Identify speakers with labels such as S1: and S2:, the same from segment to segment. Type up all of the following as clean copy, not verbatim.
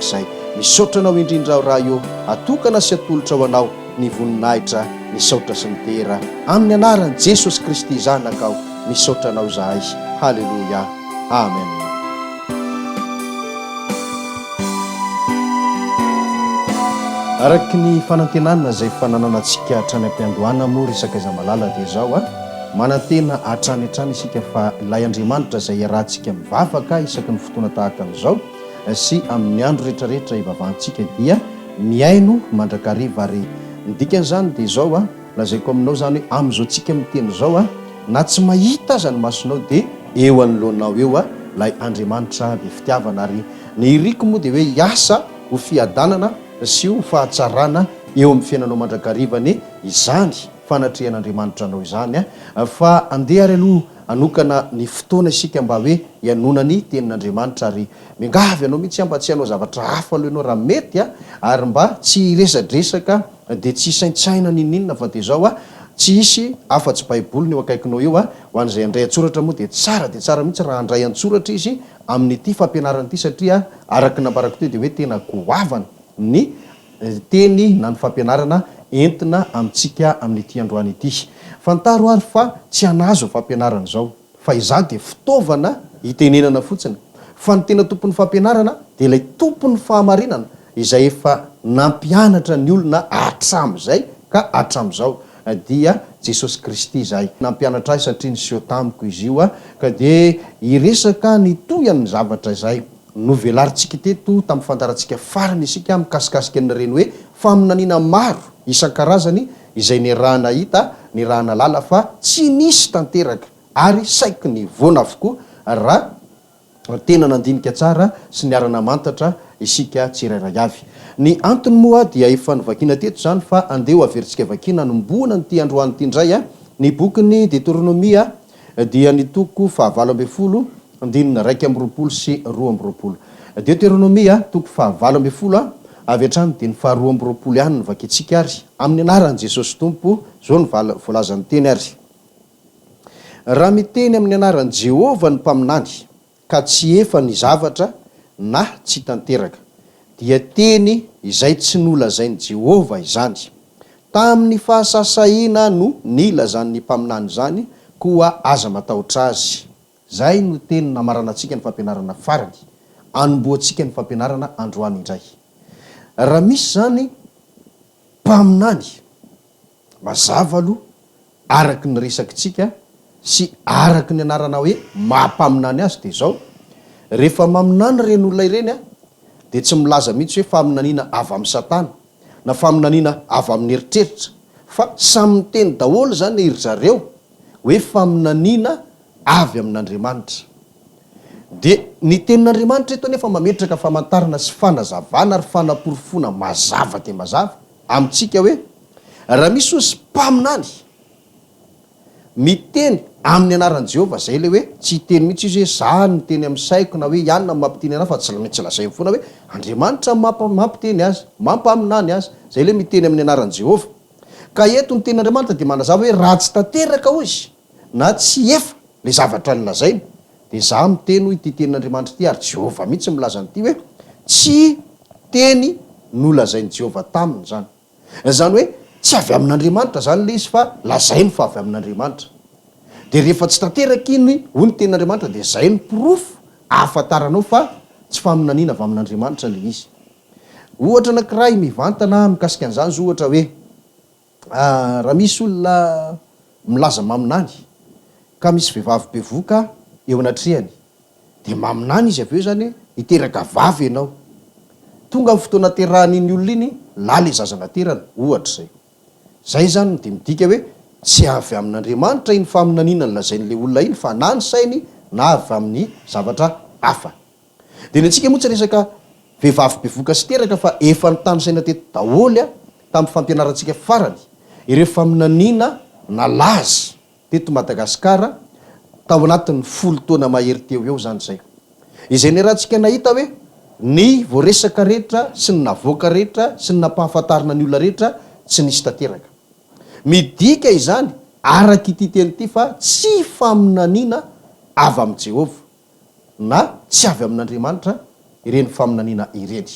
S1: tahak'izay. Misaotra anao indrindra raha io atokana sy atolotra ho anao ny voninahitra ny saotra sy ny tera amin'ny anaran'i Jesosy Kristy zanaka aho misaotra anao zahay. Halleluja, amen. Araky ny fanantenana izay fanananantsika hatrany am-piandohana moa resaka iza malala dia zao manantena hatrany hatrany isika fa ilay Andriamanitra izay iarahantsika mivavaka isaky ny fotoana tahaka an'izao sy amin'ny andro rehetrarehetra ivavahantsika dia miaino mandrakariva ary ny dikan'izany dia zao lazaiko aminao zany hoe amin'izao tsika miteny zao na tsy mahita aza ny masonao dia eo anoloanao eo lay Andriamanitra be fitiavana ary ny iriko moa dia hoe hiasa ho fiadanana sy ho fahatsarana eo amin'ny fiainanao mandrakarivany izany fanatrehan'Andriamanitra anao izany fa andeha ary aloha anokana ny fotoana isika mba hoe hianonany tenin'Andriamanitra ary mingavy anao mihitsy mba tsy hanao zavatra hafa aloha ianao raha mety ary mba tsy resadresaka dia tsy saintsaina ninina fa dia zao tsy isy afa-tsy baiboly ny eo akaikinao eo ho an'izay andray an-tsoratra moa dia tsara mihitsy raha andray an-tsoratra izy amin'ity fampianarana ity satria araky nambarako teo dia hoe tena goavana ny teny na ny fampianarana entina amintsika amin'ity androany ity. Fantaro ary fa tsy hanazo fampianarana zao fa izany dia fitaovana hitenenana fotsiny fa ny tena tompon'ny fampianarana dia ilay tompon'ny fahamarinana izay efa nampianatra ny olona hatram'izay ka hatram'izao dia Jesosy Kristy izay nampianatra azy satria niseho tamiko izy io ka dia iresaka ny toyany zavatra izay novelarintsika teto tamin'ny fantarantsika farany isika mikasikasika an'ireny hoe faminaniana maro isan-karazany izay nirahana hita nirahana lala fa tsy nisy tanteraka ary saiky ny voana avokoa raha tena nandinika tsara sy niarana mantatra isika tsirairay avy. Ny antony moa dia efa nivakiana teto zany fa andeha ho averintsika vakina nombona nyity androany ity indray ny bokyny Deutéronomia dia ny toko 9 andinina 1 sy 2. Deutéronomia toko 9 avy hatrany dia ny 2 ihany ny vakitsika ary amin'ny anaran'i Jesosy Tompo zao ny voalazan'ny teny ary. Raha miteny amin'ny anaran'i Jehovah ny mpaminany ka tsy efa ny zavatra na tsy tanteraka dia teny izay tsy nolazain'i Jehovah izany. Tamin'ny fahasasaina no nilazan'ny mpaminany zany koa aza matahotra azy. Zay no teny namaranantsika ny fampianarana farany anomboantsika ny fampianarana androany indray. Raha misy zany mpaminany mazava aloha araky ny resakitsika sy araky ny anarana hoe mampaminany azy dia zao rehefa maminany reny olona ireny dia tsy milaza mihitsy hoe faminaniana avy amin'ny Satana na faminaniana avy amin'ny eritreritra fa samy miteny daholo zany ery zareo hoe faminaniana avy amin'Andriamanitra. Dia ny tenin'Andriamanitra eto nefa mametraka famantarana sy fanazavana ary fanaporofona mazava dia mazava amintsika hoe raha misy ozy mpaminany miteny amin'ny anaran'i Jehovah zay le hoe tsy teny mihitsy izy hoe za ny teny amin'ny saiko na hoe ianona mampiteny anazy fa tsy maintsy lazay foana hoe Andriamanitra mampiteny azy mampaminany azy zay le miteny amin'ny anaran'i Jehovah. Ka eto ny tenin'Andriamanitra dia manazava hoe raha tsy tanteraka ozy na tsy efa le zavatra nilazaina dia za miteny hoe ity tenin'Andriamanitra ity ary Jehovah mihitsy milaza nyity hoe tsy teny nolazain'i Jehovah taminy zany. Zany hoe tsy avy amin'Andriamanitra zany le izy fa lazainy fa avy amin'Andriamanitra. Dia rehefa tsy tanteraka iny ho ny tenin'Andriamanitra dia zay ny porofo ahafantaranao fa tsy faminaniana avy amin'Andriamanitra le izy. Ohatra anankiray mivantana mikasika an'izany zo ohatra hoe raha misy olona milaza maminany ka misy vehivavy bevoka eo anatrehany dia maminany izy avy eo zany hiteraka vavy ianao tonga amin'ny fotoana terahan'iny olona iny lala zazanaterana ohatra zay zany dia midika hoe tsy avy amin'Andriamanitra iny faminaniana ny lazain'le olona iny fa na ny sainy na avy amin'ny zavatra hafa. Dia ny antsika moa tsy resaka vehivavy bevoka sy teraka fa efa nitany saina teto daholy tamin'ny fampianarantsika farany ireo faminaniana nalaza teto Madagasikara tao anatin'ny 10 taona mahery teo eo zany zay. Izay ny rahantsika nahita hoe ny voaresaka rehetra sy ny navoaka rehetra sy ny nampahafantarina ny olona rehetra tsy nisy tanteraka. Midika izany araky ity teny ity fa tsy faminaniana avy amin'i Jehovah na tsy avy amin'Andriamanitra ireny faminaniana ireny.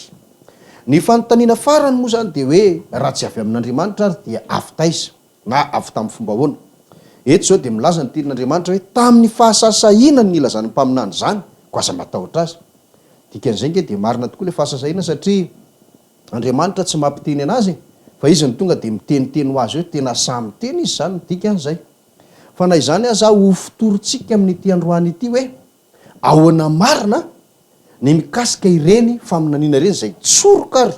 S1: Ny fanontaniana farany moa zany de hoe raha tsy avy amin'Andriamanitra ary dia avy taiza na avy tamin'ny fomba ahoana. Eto zao de milaza ny tenin'Andriamanitra hoe tamin'ny fahasasahiana ny ilazany mpaminany zany ko aza matahotra azy. Dikan'izay nge de marina tokoa le fahasasahiana satria Andriamanitra tsy mampiteny anazy fa izy ny tonga de miteniteny ho azy hoe tena samy teny izy zany dikan'izay. Fa na izany aza ho fotorontsika amin'ity androany ity hoe ahoana marina ny mikasika ireny faminaniana ireny zay tsoroka ary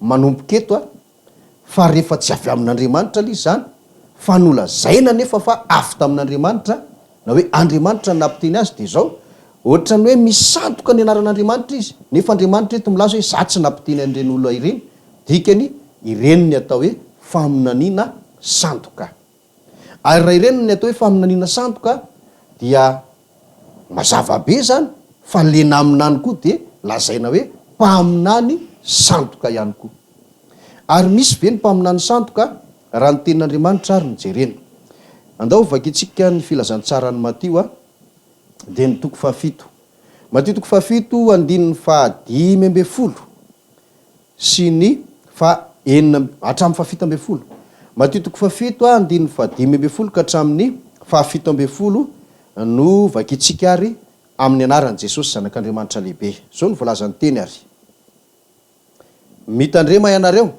S1: manomboka eto fa rehefa tsy avy amin'Andriamanitra l izy zany fa nolazaina nefa fa avy tamin'Andriamanitra na hoe Andriamanitra nampiteny azy de zao ohatrany hoe misantoka ny anaran'Andriamanitra izy nefa Andriamanitra eto milaza hoe za tsy nampiteny an'ireny olona ireny dikany ireny ny atao hoe faminaniana sandoka. Ary raha ireny ny atao hoe faminaniana sandoka dia mazava be zany fa le naminany koa de lazaina hoe mpaminany sandoka ihany koa. Ary misy ve ny mpaminany sandoka raha ny tenin'Andriamanitra ary nijerena. Andao vakitsika ny filazantsarany Matio de ny toko fahafito. Matio toko fahafito andininy fahadimy amby folo sy ny hatramin'ny fahafito amby folo. Matio toko fahafito andininy fahadimy amby folo ka hatramin'ny fahafito amby folo no vakitsika ary amin'ny anaran'i Jesosy zanak'Andriamanitra lehibe. Zao ny voalazany teny ary. Mitandrema ianareo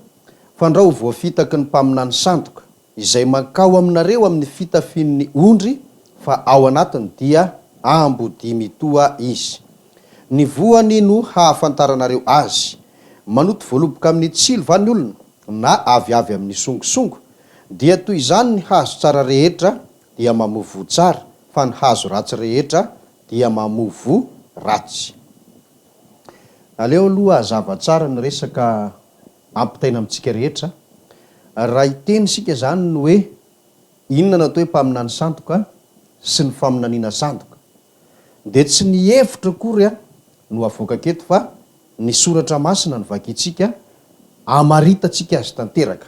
S1: fa ndra ho voafitaky ny mpaminany sandoka izay mankao aminareo amin'ny fitafian'ny ondry fa ao anatiny dia ambodimy toa izy. Ny voany no hahafantaranareo azy. Manoto voaloboka amin'ny tsilo van'ny olona na avyavy amin'ny songosongo dia toy izany ny hazo tsara rehetra dia mamovo tsara fa ny hazo ratsy rehetra dia mamovo ratsy. Aleo aloha hazava tsara ny resaka ampitaina amintsika rehetra. Raha iteny sika zany no hoe inona natao hoe mpaminany sandoka sy ny faminaniana sandoka de tsy ny hevitra kory no avoaka keto fa ny soratra masina ny vakitsika amaritatsika azy tanteraka.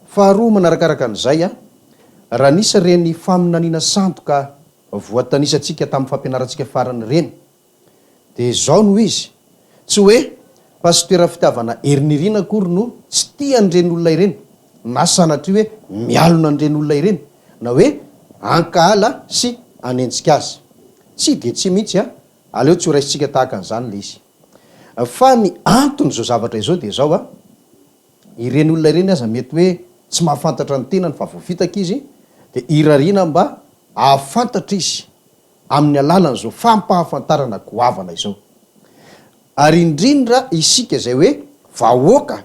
S1: Faharoa manarakaraka an'izay raha nisy reny faminaniana sandoka voatanisatsika tamin'ny fampianarantsika farany reny de zao no izy tsy hoe pasitera fitiavana erinirina kory no tsy tia an'ireny olona ireny na sanatria hoe mialona an'ireny olona ireny na hoe ankahala sy anenjika azy. Tsy de tsy mihitsy aleo tsy ho raisitsika tahaka an'izany le izy. Fa ny antony zao zavatra izao de zao ireny olona ireny aza mety hoe tsy mahafantatra ny tenany fa voafitaka izy de irariana mba ahafantatra izy amin'ny alalan'izao fampahafantarana goavana izao. Ary indrindra isika zay hoe vahoaka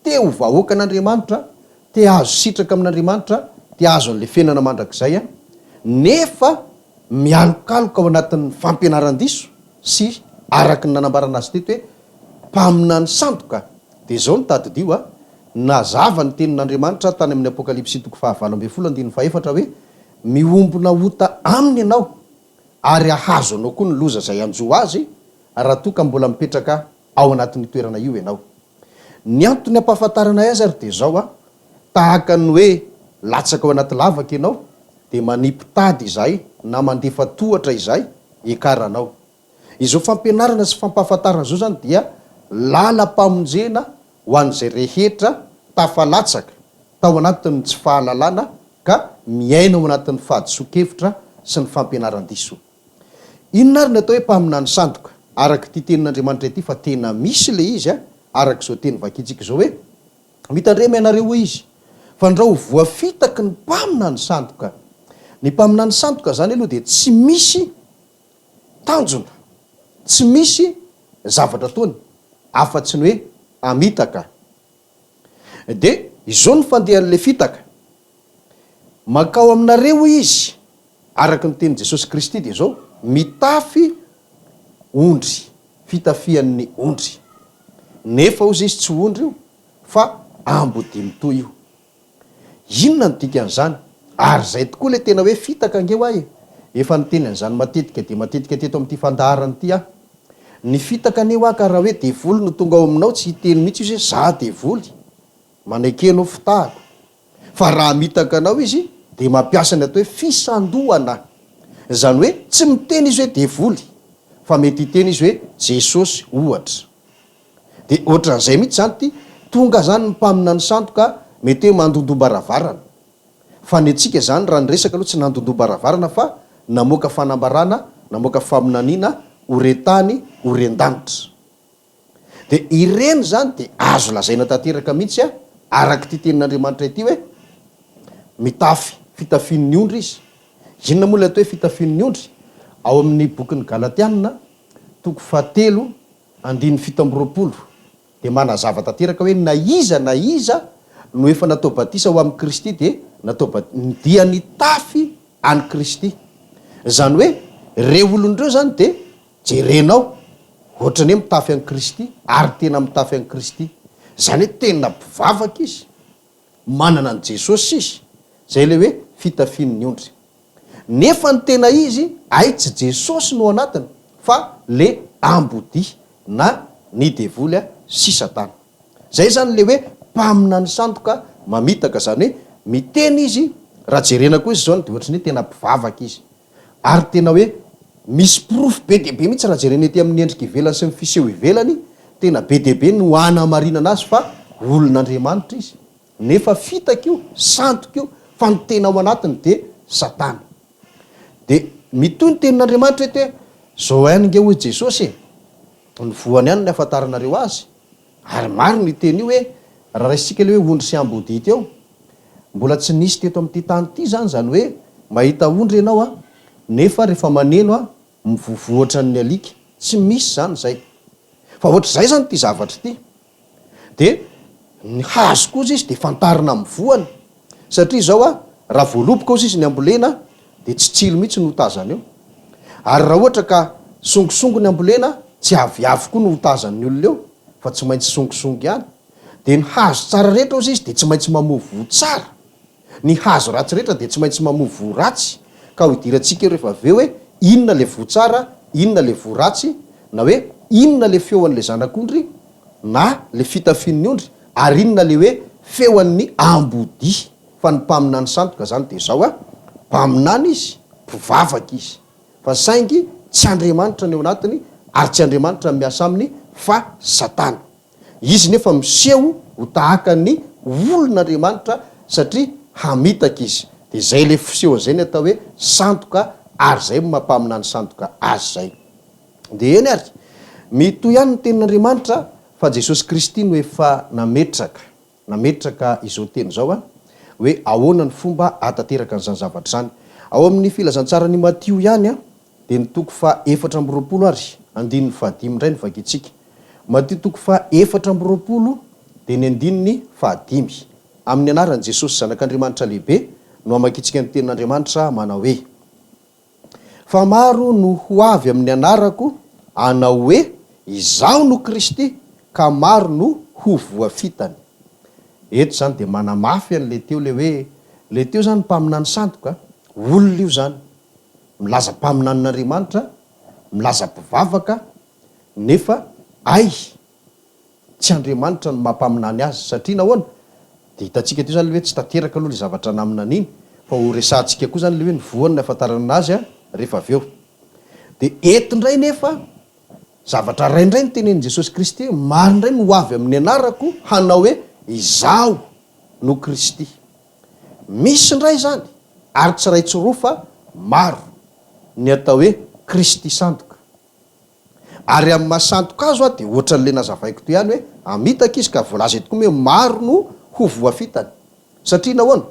S1: te ho vahoaka an'Andriamanitra te azo sitraka amin'Andriamanitra te azo an'le fiainana mandrakizay nefa mialokaloka ao anatin'ny fampianaran-diso sy araky ny nanambarana azy teto hoe mpaminany sandoka de zao ny tadidio nazava ny tenin'Andriamanitra tany amin'ny Apokalipsy toko 7:14 hoe miombona ota aminy ianao ary ahazo anao koa ny loza zay anjo azy raha toa ka mbola mipetraka ao anatin'ny toerana io ianao. Ny antony ampahafantarana azy ary de zao tahaka ny hoe latsaka ao anaty lavaka ianao de manipitady izay na mandefa tohatra izay ekaranao. Izao fampianarana sy fampahafantarana zao zany dia lalam-pamonjena ho an'izay rehetra tafalatsaka tao anatin'ny tsy fahalalana ka miaina ao anatin'ny fahadiso-kevitra sy ny fampianaran-diso. Inona ary ny atao hoe mpaminany sandoka araky ty tenin'Andriamanitra ity fa tena misy le izy araky zao teny vakitsika zao hoe mitandrema ianareo ho izy fa ndra ho voafitaky ny mpaminany sandoka. Ny mpaminany sandoka zany aloha de tsy misy tanjona tsy misy zavatra taony afa-tsy ny hoe amitaka. De izao ny fandehan'le fitaka makao aminareo izy araky ny teny Jesosy Kristy de zao mitafy ondry fitafian'ny ondry nefa ozy izy tsy ondry io fa ambodimy toy io. Inona ny dikan'izany ary zay tokoa le tena hoe fitaka angeo efa ny teny an'izany matetika de matetika teto amin'ity fandaharany ity ny fitaka aneo ka raha hoe devoly no tonga ao aminao tsy hiteny mihitsy izy hoe za devoly manaikenao fitahako fa raha mitaka anao izy de mampiasa ny atao hoe fisandohana zany hoe tsy miteny izy hoe devoly fa mety hiteny izy hoe Jesosy ohatra de ohatran'izay mihitsy zany ty tonga zany mpaminany sandoka mety hoe mandondom-baravarana fa ny atsika zany raha nyresaka aloha tsy nandondom-baravarana fa namoaka fanambarana namoaka faminaniana oretany oren-danitra de ireny zany de azo lazaina tanteraka mihitsy a araky ty tenin'Andriamanitra ity hoe mitafy fitafian'ny ondry izy. Inona moa le atao hoe fitafian'ny ondry? Ao amin'ny bokin'ny Galatianina 3:7 de manazava tanteraka hoe na iza no efa natao batisa ho amin'ny Kristy de natao dia nitafy any Kristy. Zany hoe re olon'ireo zany de jerenao ohatrany hoe mitafy any Kristy ary tena mitafy any Kristy. Zany hoe tena mpivavaka izy, manana an Jesosy izy, zay le hoe fitafian'ny ondry. Nefa ny tena izy ay tsy Jesosy no anatiny fa le ambodi na ny devoly sy satana. Zay zany le hoe mpaminany sandoka mamitaka, zany hoe miteny izy raha jerena koa izy zao de ohatrany hoe tena mpivavaka izy ary tena hoe misy proof be dehibe mihitsy raha jerena ety amin'ny endrika ivelany sy ny fiseho ivelany, tena be dehibe no hanamarinana azy fa olon'Andriamanitra izy, nefa fitaka io, sandoka io, fa ny tena ao anatiny de satana. De mitoy ny tenin'Andriamanitra ety zao ihany nge hoy Jesosy ny voany ihany ny afantaranareo azy, ary maro ny teny io hoe raha raisitsika le hoe ondry sy ambodi teo, mbola tsy nisy teto amin'ity tany ity zany, zany hoe mahita ondry ianao a nefa rehefa maneno a mivovoatra ny alika, tsy misy zany zay. Fa ohatr'izay zany ty zavatra ty de ny hazo koza izy de fantarina amin'ny voany, satria zao a raha voaloboka ozy izy ny ambolena de tsy tsilo mihitsy no hotazany eo, ary raha ohatra ka songosongo ny ambolena tsy aviavy koa no hotazan'ny olona eo fa tsy maintsy songosongo ihany. De ny hazo tsara rehetra ozy izy de tsy maintsy mamovo tsara, ny hazo ratsy rehetra de tsy maintsy mamovo ratsy. Ka ho idirantsika rehefa avy eo hoe inona le vo tsara, inona le vo ratsy, na hoe inona le feoan'le zanak'ondry na le fitafian'ny ondry, ary inona le hoe feoan'ny ambodi. Fa ny mpaminany sandoka zany de zao a, mpaminany izy, mpivavaka izy, fa saingy tsy Andriamanitra ny ao anatiny ary tsy Andriamanitra miasa aminy fa satana. Izy nefa miseho ho tahaka ny olon'Andriamanitra satria hamitaka izy. De zay le fiseho zay ny atao hoe sandoka, ary zay mampaminany sandoka azy zay. De eny ary mitoy ihany ny tenin'Andriamanitra fa Jesosy Kristy no efa nametraka izao teny zao a hoe ahoana ny fomba atateraka an'izany zavatra zany. Ao amin'ny filazantsarany Matio ihany a de ny 4:20 ary 15 indray ny vakitsika. Matio 4:20 de ny 15. Amin'ny anaran'i Jesosy zanak'Andriamanitra lehibe no amakitsika ny tenin'Andriamanitra manao hoe: fa maro no ho avy amin'ny anarako anao hoe izaho no Kristy, ka maro no ho voafitany. Eto zany de manamafy an'le teo le hoe le teo zany mpaminany sandoka, olona io zany milaza mpaminan'Andriamanitra, milaza mpivavaka, nefa ay tsy Andriamanitra no mampaminany azy. Satria nahoana de hitantsika teo zany le hoe tsy tanteraka aloha le zavatra naminan'iny, fa ho resantsika koa zany le hoe ny voany ny afantarana azy a rehefa avy eo. De eto indray nefa zavatra ray indray ny tenen'i Jesosy Kristy, maro indray no ho avy amin'ny anarako hanao hoe izaho no Kristy. Misy indray zany ary tsy ray tsy roa fa maro ny atao hoe Kristy sandoka. Ary amin'ny mahasandoka azo a de ohatran'le nazavaiko toy ihany hoe amitaka izy ka voalaza eto koa hoe maro no ho voafitany. Satria nahoana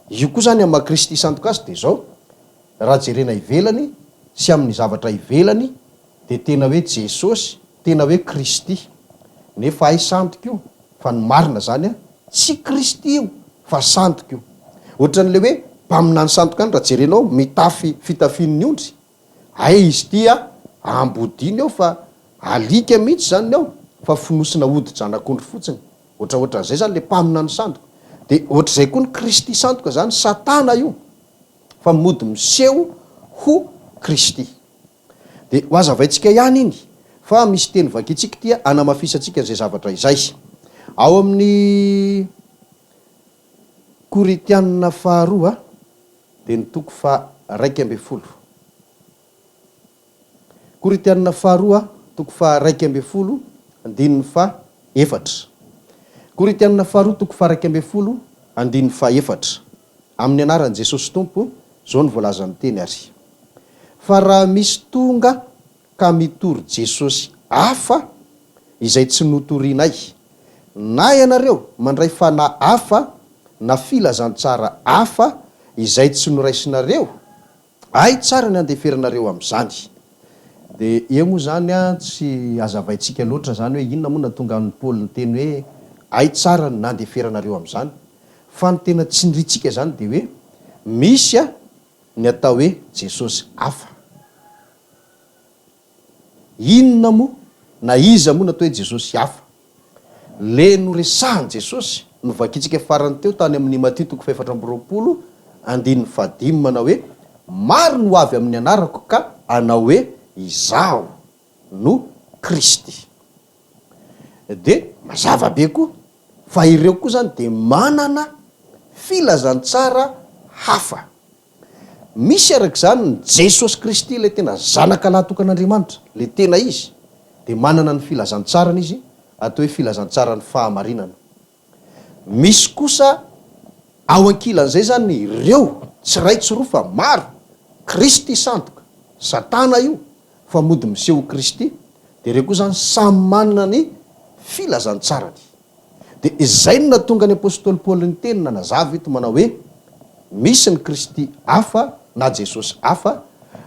S1: io koa zany amin'ny Kristy sandoka azy de zao raha jerena ivelany sy amin'ny zavatra ivelany de tena hoe Jesosy, tena hoe Kristy, nefa ay sandoka io, fa ny marina zany a tsy Kristy io fa sandoka io. Ohatran'le hoe mpaminany sandoka any raha jerenao mitafy fitafian'ny ondry, ay izy ty a ambodiny ao fa alika mihitsy zany ao fa finosina odi-janak'ondry fotsiny, ohatraohatran'izay zany le mpaminany sandoka. De ohatr'izay koa ny Kristy sandoka zany satana io, fa mody miseho ho Kristy. De ho azavaintsika ihany iny fa misy teny vakitsika tia anamafisantsika an'izay zavatra izay. Ao amin'ny Koritianina 2 de ny 1:20. Koritianina 2 1:20 andininy efatra. Koritianina faharoa toko faha 1 andiny faha-efatra. Amin'ny anaran'i Jesosy Tompo, zao ny voalaza ny teny ary. Fa raha misy tonga ka mitory Jesosy hafa izay tsy notorianay, na ianareo mandray fanahy hafa na filazantsara hafa izay tsy noraisinareo, ay tsara ny andeferinareo amin'izany. Dia eo moa zany tsy azavaintsika loatra zany hoe inona moa natonga ny Paoly ny teny hoe ay tsara ny nandeferinareo amin'izany. Fa ny tena tsindritsika zany dia hoe misy ny atao hoe Jesosy hafa. Inona moa na iza moa natao hoe Jesosy hafa? Le noresahany Jesosy novakitsika farany teo tany amin'ny Matthieu 4:20 andiny 5 manao hoe maro no avy amin'ny anarako ka anao hoe izaho no Kristy. De mazava be koa fa ireo koa zany de manana filazantsara hafa. Misy arak'izany ny Jesosy Kristy le tena zanaka lahatokan'Andriamanitra, le tena izy, de manana ny filazantsarany izy, atao hoe filazantsarany fahamarinana. Misy kosa ao ankilan'izay zany ireo tsy ray tsy roa fa maro, Kristy sandoka, Satana io fa mody miseho Kristy, de ireo koa zany samy manana ny filazantsarany. De izay no natonga ny apôstôly Paoly ny teny nanazava eto manao hoe misy ny Kristy hafa na Jesosy hafa,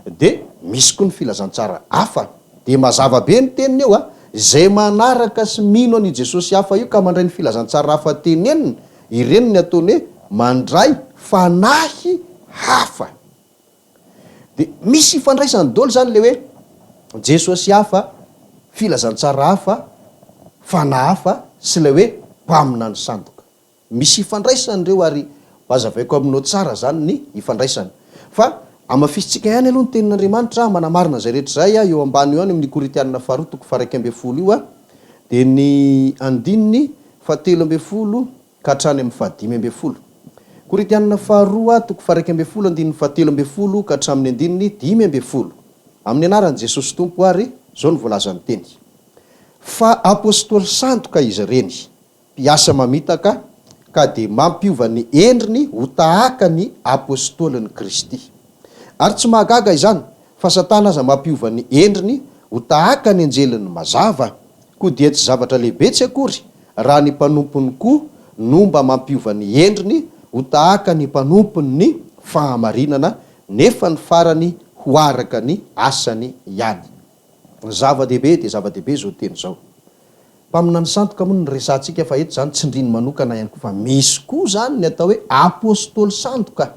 S1: de misy koa ny filazantsara hafa. De mazava be ny teniny eo zay manaraka sy mino any Jesosy hafa io ka mandray ny filazantsara hafa teneniny, ireny ny ataony hoe mandray fanahy hafa. De misy ifandraisany daholo zany le hoe Jesosy hafa, filazantsara hafa, fanahy hafa sy le hoe mpaminany sandoka. Misy ifandraisany reo ary mazavaiko aminao tsara zany ny ifandraisany. Fa amafisitsika ihany aloha ny tenin'Andriamanitra manamarina zay rehetra zay eo ambany eo any amin'ny Koritianina faharoa toko faha 1 io de ny andininy 17 ka hatrany amin'ny 15. Koritianina faharoa toko faha 1 andininy 17 ka hatramin'ny andininy 15. Amin'ny anaran'i Jesosy Tompo ary zao ny voalazany teny. Fa apôstôly sandoka izy reny, mpiasa mamitaka ka de mampiova ny endriny ho tahaka ny apôstôlin'ny Kristy. Ary tsy mahagaga izany fa Satana aza mampiova ny endriny ho tahaka ny anjelin'ny mazava, koa dia tsy zavatra lehibe tsy akory raha ny mpanompony koa no mba mampiova ny endriny ho tahaka ny mpanompony ny fahamarinana, nefa ny farany ho araka ny asany ihany. Zava-dehibe de zava-dehibe zao teny zao. Mpaminany sandoka moa ny resantsika fa eto zany tsindriny manokana ihany koa fa misy koa zany ny atao hoe apôstôly sandoka.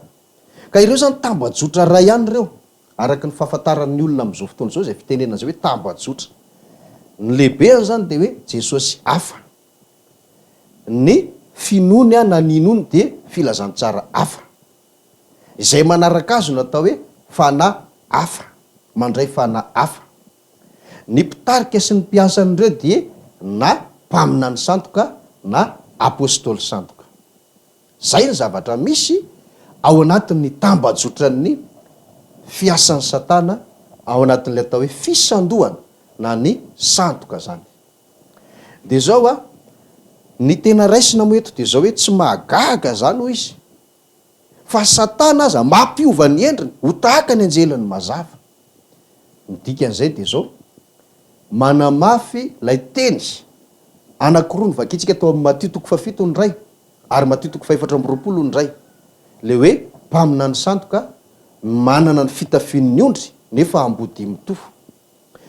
S1: Ka ireo zany tambajotra ray ihany ireo, araka ny fahafantaran'ny olona amin'izao fotoana zao zay fitenena zay hoe tambajotra. Ny lehibe zany de hoe Jesosy hafa. Ny finony na ninony de filazantsara hafa. Izay manaraka azy no atao hoe fanahy hafa, mandray fanahy hafa. Ny mpitarika sy ny mpiasan'ireo de na mpaminany sandoka na apôstôly sandoka. Zay ny zavatra misy ao anatin'ny tambajotran'ny fiasan'ny Satana, ao anatin'le atao hoe fisandohana na ny sandoka zany. De zao ny tena raisina mo eto de zao hoe tsy mahagaga zany ho izy, fa Satana aza mampiova ny endriny ho tahaka ny anjelin'ny mazava. Ny dikan'izay de zao manamafy lay teny anankiroa ny vakitsika tao amin'ny Matthieu 7 ny ray ary Matthieu 4:20 ny ray, le hoe mpaminany sandoka manana ny fitafian'ny ondry nefa ambody mitovy,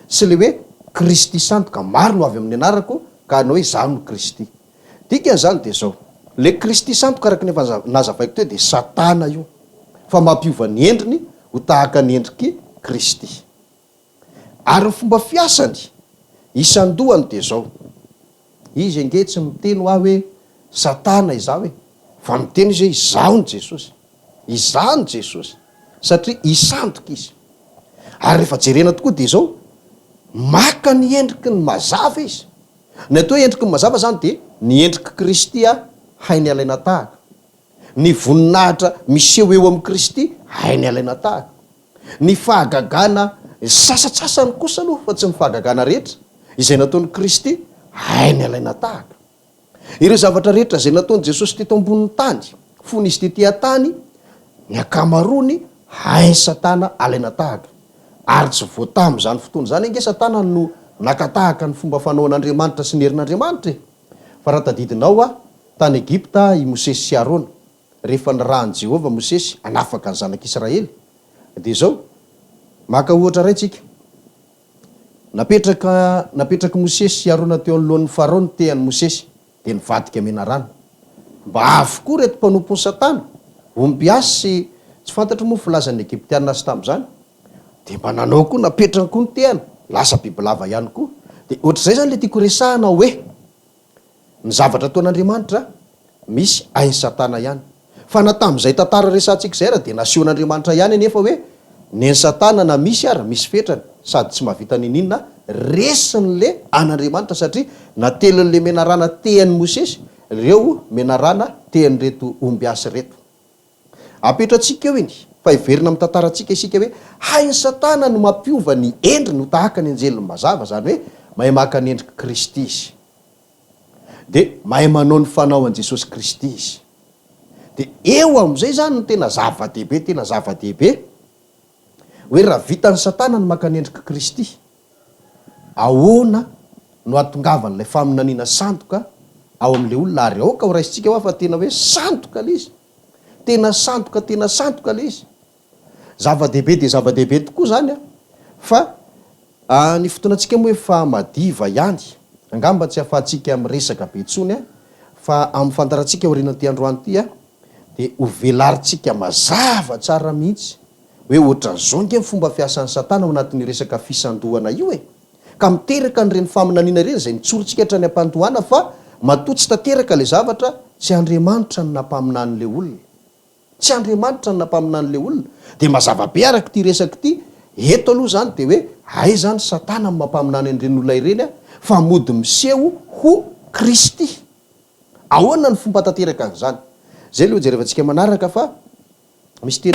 S1: sy le hoe Kristy sandoka maro no avy amin'ny anarako ka anao hoe izaho no Kristy. Dikan'izany de zao le Kristy sandoka araka ny efa nazavaiko teo de Satana io, fa mampiova ny endriny ho tahaka ny endriky Kristy. Ary ny fomba fiasany isandohany de zao, izy ange tsy miteny hoe Satana izaho fa miteny izy hoe izaho ny Jesosy, izaho ny Jesosy, satria isandoka izy. Ary rehefa jerena tokoa de zao maka ny endriky ny mazava izy. Ny atao endriky ny mazava zany de ny endriky Kristy hainy alaina tahaka, ny voninahitra miseho eo amin'ny Kristy hainy alaina tahaka, ny fahagagana sasatsasany kosa aloha fa tsy ny fahagagana rehetra izay nataon'ny Kristy hainy alaina tahaka. Ireo zavatra rehetra zay nataony Jesosy teto ambonin'ny tany, fony izy tetỳ tany, ny akamarony hainy Satana alaina tahaka. Ary tsy voatamo zany fotoana zany ange Satana no nakatahaka ny fomba fanaon'Andriamanitra sy ny herin'Andriamanitra. Fa raha tadidinao tany Egypta i Mosesy sy Arona, rehefa nirahan Jehovah Mosesy anafaka ny zanak'Israely. De zao maka ohatra raitsika, napetraka Mosesy sy Arona teo anoloan'ny Farao ny tehan'ny Mosesy, de nivadika menarana. Mba avokoa reto mpanompony Satana ompiasy tsy fantatry moa filazan'ny Egyptiana sy tam'zany, de mba nanao koa napetraka koa ny tehana, lasa bibilava ihany koa. De ohatr'izay zany le tiako resahana hoe ny zavatra ataon'Andriamanitra misy hainy Satana ihany. Fa na tam'izay tantara resantsika zay raha de nasehoan'Andriamanitra ihany nefa hoe ny Satana na misy ary misy fetrany, sady tsy mahavita ninina resiny le an'Andriamanitra, satria natelin'le menarana tehan'ny Mosesy ireo menarana tehan'reto ombiasy reto. Apetratsika eo iny fa iverina amin'ny tantarantsika isika hoe hainy Satana no mampiova ny endriny ho tahaka ny anjeliny mazava, zany hoe mahay maka ny endrika Kristy izy, de mahay manao ny fanaoan'i Jesosy Kristy izy. De eo am'izay zany no tena zava-dehibe hoe raha vitan'ny Satana ny maka ny endrika Kristy, ahoana no atongavan'ilay faminaniana sandoka ao am'le olona. Ary aoka ho raisitsika fa tena hoe sandoka le izy, tena sandoka le izy. Zava-dehibe de zava-dehibe tokoa zany fa ny fotoanantsika moa efa madiva ihany, angamba tsy afahantsika miresaka be tsony fa amin'ny fantarantsika aorianan'ity androany ity de ho velarintsika mazava tsara mihitsy hoe ohatran'izao nge ny fomba fiasan'ny Satana ao anatin'ny resaka fisandohana io ka miteraka n'ireny faminaniana ireny zay nitsorintsika hatrany ampandohana, fa matoa tsy tanteraka le zavatra, tsy Andriamanitra no nampaminan'le olona, tsy Andriamanitra no nampaminan'le olona. De mazava be araka ity resaka ity eto aloha zany de hoe hay zany Satana mampaminany an'ireny olona ireny fa mody miseho ho Kristy. Ahoana ny fomba tanteraka an'izany? Zay aloha jerevantsika manaraka fa misy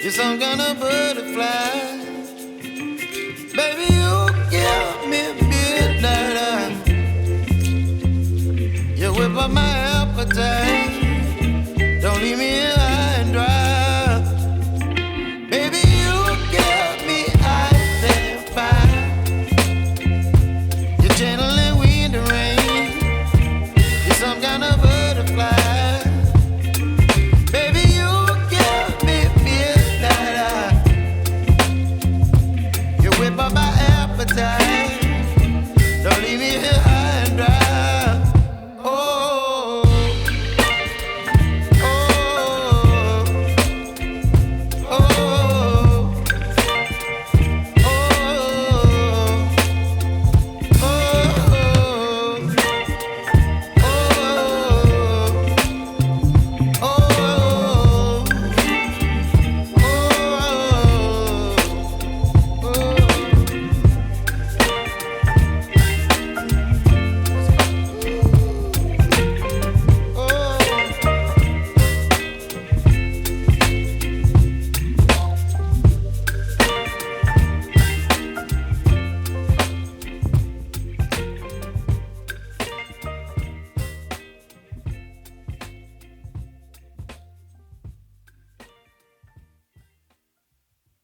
S2: You're some kind of butterfly. Baby, you give my appetite.